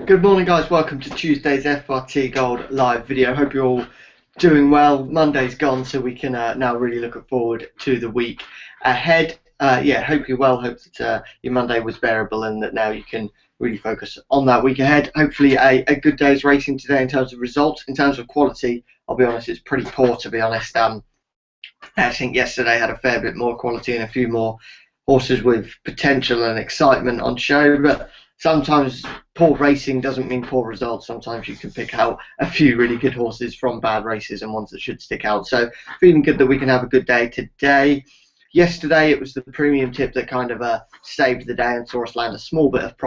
Good morning, guys. Welcome to Tuesday's FRT Gold live video. Hope you're all doing well. Monday's gone, so we can now really look forward to the week ahead. Hope you're well. Hope that your Monday was bearable and that now you can really focus on that week ahead. Hopefully, a good day's racing today in terms of results. In terms of quality, I'll be honest, it's pretty poor, to be honest. I think yesterday had a fair bit more quality and a few more horses with potential and excitement on show, but sometimes poor racing doesn't mean poor results. Sometimes you can pick out a few really good horses from bad races and ones that should stick out. So feeling good that we can have a good day today. Yesterday it was the premium tip that kind of saved the day and saw us land a small bit of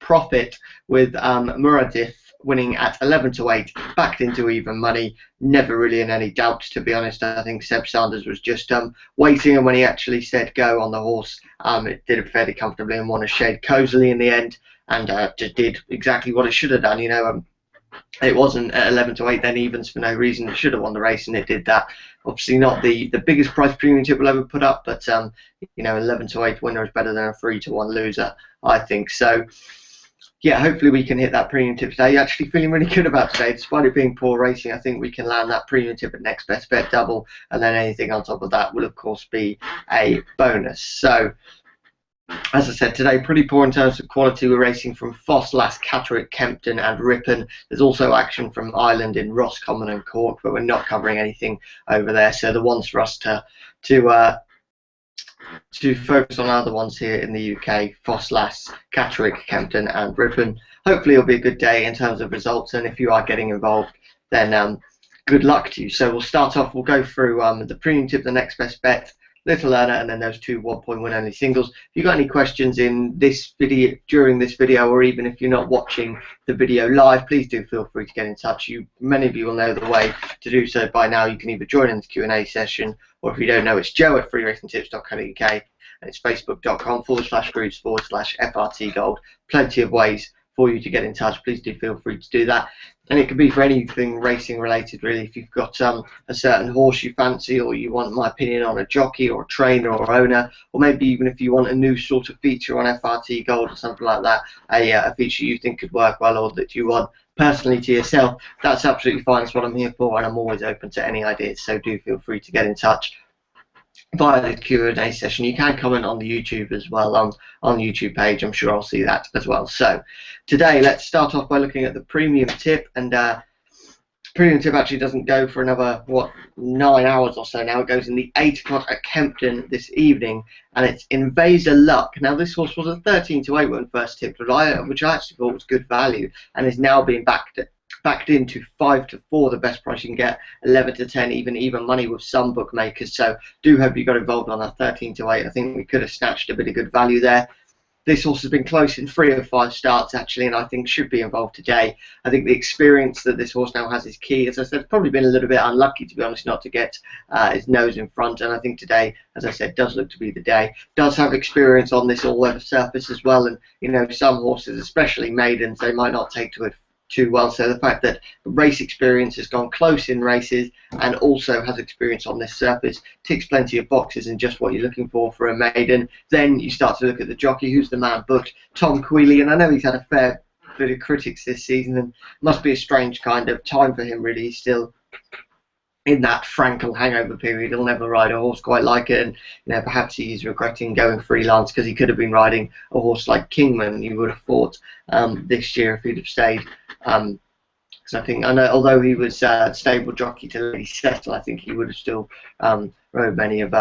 profit with Muradif winning at 11 to 8, backed into even money. Never really in any doubt, to be honest. I think Seb Sanders was just waiting, and when he actually said go on the horse, it did it fairly comfortably and won a shade cosily in the end, and just did exactly what it should have done. It wasn't at 11 to 8 then evens for no reason. It should have won the race, and it did that. Obviously not the biggest price premium tip we'll ever put up, but 11 to 8 winner is better than a 3 to 1 loser, I think. So yeah, hopefully we can hit that premium tip today. Actually feeling really good about today, despite it being poor racing. I think we can land that premium tip at next best bet double, and then anything on top of that will of course be a bonus. So as I said, today pretty poor in terms of quality. We're racing from Foss, Lass, Catterick, Kempton and Ripon. There's also action from Ireland in Roscommon and Cork, but we're not covering anything over there. So the ones for us to focus on other ones here in the UK: Foss, Lass, Catterick, Kempton and Ripon. Hopefully it'll be a good day in terms of results, and if you are getting involved, then good luck to you. So we'll start off, we'll go through the premium tip, the next best bet, little earner, and then those two 1 win only singles. If you've got any questions in this video, during this video, or even if you're not watching the video live, please do feel free to get in touch. Many of you will know the way to do so by now. You can either join in the Q&A session, or if you don't know, it's Joe at freeracingtips.co.uk, and it's facebook.com/groups/FRT Gold. Plenty of ways for you to get in touch. Please do feel free to do that, and it can be for anything racing related really. If you've got a certain horse you fancy, or you want my opinion on a jockey or a trainer or owner, or maybe even if you want a new sort of feature on FRT Gold or something like that, a feature you think could work well or that you want personally to yourself, that's absolutely fine. That's what I'm here for, and I'm always open to any ideas, so do feel free to get in touch via the Q&A session. You can comment on the YouTube as well, on the YouTube page. I'm sure I'll see that as well. So today let's start off by looking at the premium tip, and premium tip actually doesn't go for another 9 hours or so now. It goes in the 8 o'clock at Kempton this evening, and it's Invader Luck. Now this horse was a 13 to 8 when first tipped, which I actually thought was good value, and is now being backed into 5 to 4, the best price you can get, 11 to 10, even money with some bookmakers. So do hope you got involved on that 13 to 8. I think we could have snatched a bit of good value there. This horse has been close in 3 of 5 starts actually, and I think should be involved today. I think the experience that this horse now has is key. As I said, probably been a little bit unlucky, to be honest, not to get his nose in front, and I think today, as I said, does look to be the day. Does have experience on this all-weather surface as well, and some horses, especially maidens, they might not take to it too well. So the fact that race experience has gone close in races and also has experience on this surface ticks plenty of boxes and just what you're looking for a maiden. Then you start to look at the jockey. Who's the man booked? Tom Queally, and I know he's had a fair bit of critics this season, and must be a strange kind of time for him really. He's still in that Frankel hangover period. He'll never ride a horse quite like it, and perhaps he's regretting going freelance, because he could have been riding a horse like Kingman, you would have thought, this year if he'd have stayed. Because I know, although he was stable jockey to Lady Settle, I think he would have still rode many of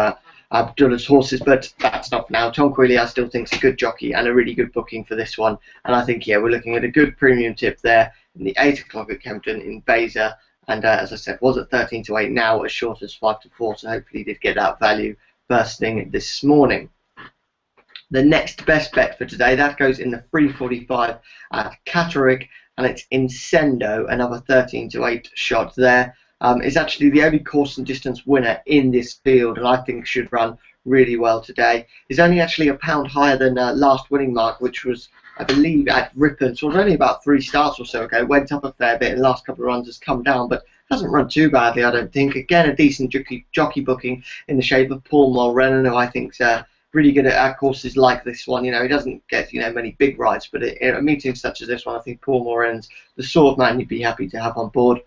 Abdullah's horses, but that's not for now. Tom Queally I still think is a good jockey and a really good booking for this one, and I think we're looking at a good premium tip there in the 8 o'clock at Kempton in Beza. And as I said, was at 13 to 8, now as short as 5 to 4, so hopefully he did get that value first thing this morning. The next best bet for today, that goes in the 3:45 at Catterick, and it's Incendo, another 13 to 8 shot there. Is actually the only course and distance winner in this field, and I think should run really well today. Is only actually £1 higher than last winning mark, which was, I believe, at Ripon. So it was only about 3 starts or so ago. Went up a fair bit, and the last couple of runs has come down, but hasn't run too badly, I don't think. Again, a decent jockey booking in the shape of Paul Mulrennan, who I think's really good at courses like this one. You know, he doesn't get, you know, many big rides, but in a meeting such as this one, I think Paul Moran's the sort of man you'd be happy to have on board.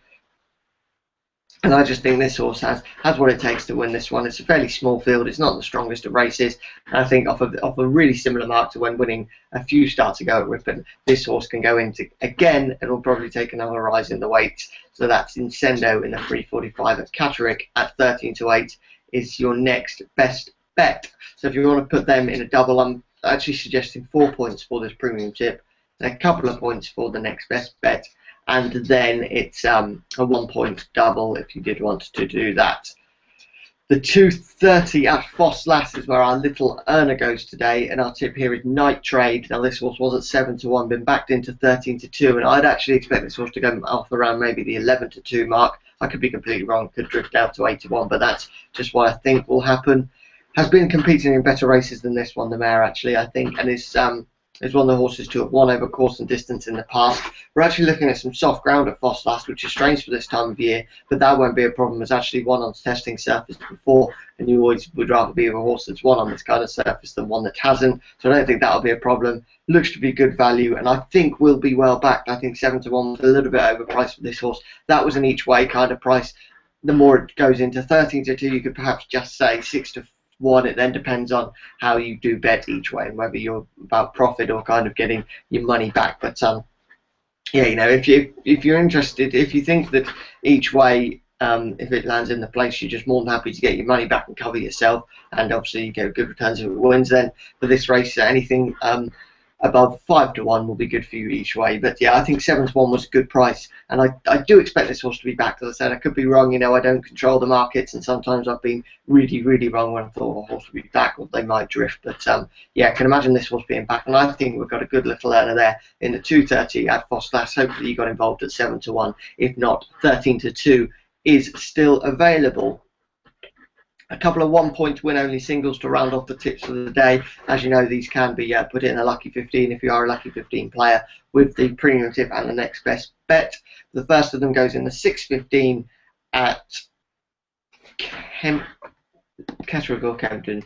And I just think this horse has what it takes to win this one. It's a fairly small field. It's not the strongest of races. And I think off a really similar mark to when winning a few starts ago at Ripon, this horse can go into again and will probably take another rise in the weights. So that's Incendo in the 345 at Catterick at 13-8 is your next best bet. So if you want to put them in a double, I'm actually suggesting 4 points for this premium tip and a couple of points for the next best bet. And then it's a 1 point double if you did want to do that. The 2:30 at Foss Lass is where our little earner goes today, and our tip here is Night Trade. Now this horse was at 7-1, been backed into 13-2, and I'd actually expect this horse to go off around maybe the 11-2 mark. I could be completely wrong, could drift out to 8-1, but that's just what I think will happen. Has been competing in better races than this one, the mare, actually, I think, and is one of the horses to have won over course and distance in the past. We're actually looking at some soft ground at Foss Lass, which is strange for this time of year, but that won't be a problem. It's actually won on testing surface before, and you always would rather be with a horse that's won on this kind of surface than one that hasn't, so I don't think that'll be a problem. Looks to be good value, and I think will be well backed. I think 7-1 was a little bit overpriced for this horse. That was an each way kind of price. The more it goes into 13-2, you could perhaps just say 6-1. It then depends on how you do bet each way and whether you're about profit or kind of getting your money back. But yeah, you know, if you're interested, if you think that each way, if it lands in the place, you're just more than happy to get your money back and cover yourself, and obviously you get good returns if it wins. Then for this race, anything above 5-1 will be good for you each way. But yeah, I think 7-1 was a good price, and I do expect this horse to be back. As I said, I could be wrong. You know, I don't control the markets, and sometimes I've been really wrong when I thought a horse would be back or they might drift. But yeah, I can imagine this horse being back, and I think we've got a good little earner there in the 2:30 at Foss Lass. Hopefully you got involved at 7-1. If not, 13-2 is still available. A couple of 1 point win only singles to round off the tips for the day. As you know, these can be put in a lucky 15 if you are a lucky 15 player with the premium tip and the next best bet. The first of them goes in the 6:15 at Catterick or Camden.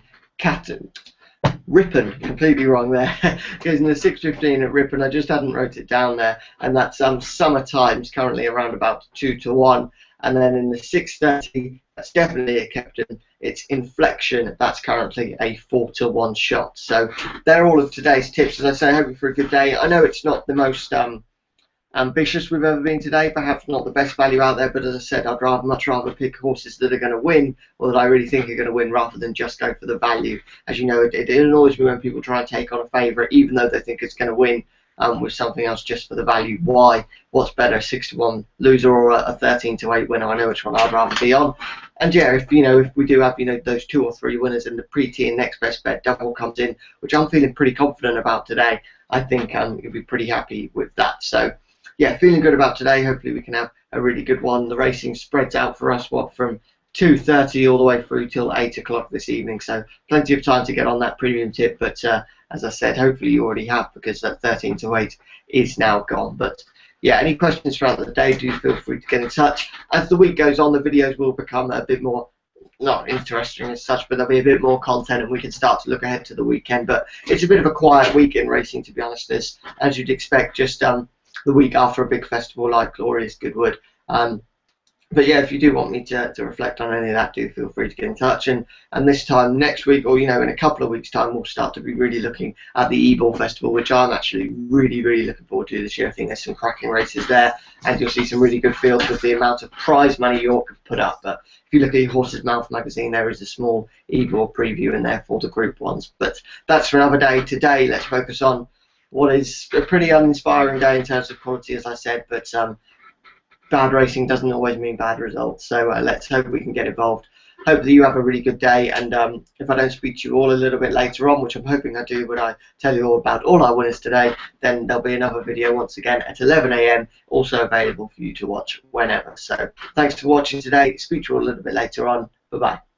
Ripon, completely wrong there. Goes in the 6:15 at Ripon. I just hadn't wrote it down there, and that's Summer Times, currently around about 2-1. And then in the 6:30, that's definitely a captain. It's Inflection. That's currently a 4-1 shot. So they're all of today's tips. As I say, hoping for a good day. I know it's not the most ambitious we've ever been today, perhaps not the best value out there, but as I said, I'd much rather pick horses that are going to win, or that I really think are going to win, rather than just go for the value. As you know, it annoys me when people try and take on a favourite even though they think it's going to win, with something else just for the value. Why? What's better, 6-1 loser or a 13-8 winner? I know which one I'd rather be on. And yeah, if we do have those 2 or 3 winners in the pre-T and next best bet double comes in, which I'm feeling pretty confident about today, I think you'll be pretty happy with that. So yeah, feeling good about today. Hopefully we can have a really good one. The racing spreads out for us from 2:30 all the way through till 8 o'clock this evening, so plenty of time to get on that premium tip. But as I said, hopefully you already have, because that 13-8 is now gone. But yeah, any questions throughout the day, do feel free to get in touch. As the week goes on, the videos will become a bit more, not interesting as such, but there'll be a bit more content and we can start to look ahead to the weekend. But it's a bit of a quiet week in racing, to be honest, as you'd expect, just the week after a big festival like Glorious Goodwood. But yeah, if you do want me to reflect on any of that, do feel free to get in touch. And this time next week, or in a couple of weeks' time, we'll start to be really looking at the Ebor Festival, which I'm actually really looking forward to this year. I think there's some cracking races there, and you'll see some really good fields with the amount of prize money York have put up. But if you look at your Horse's Mouth magazine, there is a small Ebor preview in there for the Group 1s. But that's for another day. Today, let's focus on what is a pretty uninspiring day in terms of quality, as I said, but bad racing doesn't always mean bad results. So let's hope we can get involved. Hope that you have a really good day, and if I don't speak to you all a little bit later on, which I'm hoping I do when I tell you all about all our winners today, then there'll be another video once again at 11 AM, also available for you to watch whenever. So thanks for watching today. Speak to you all a little bit later on. Bye bye.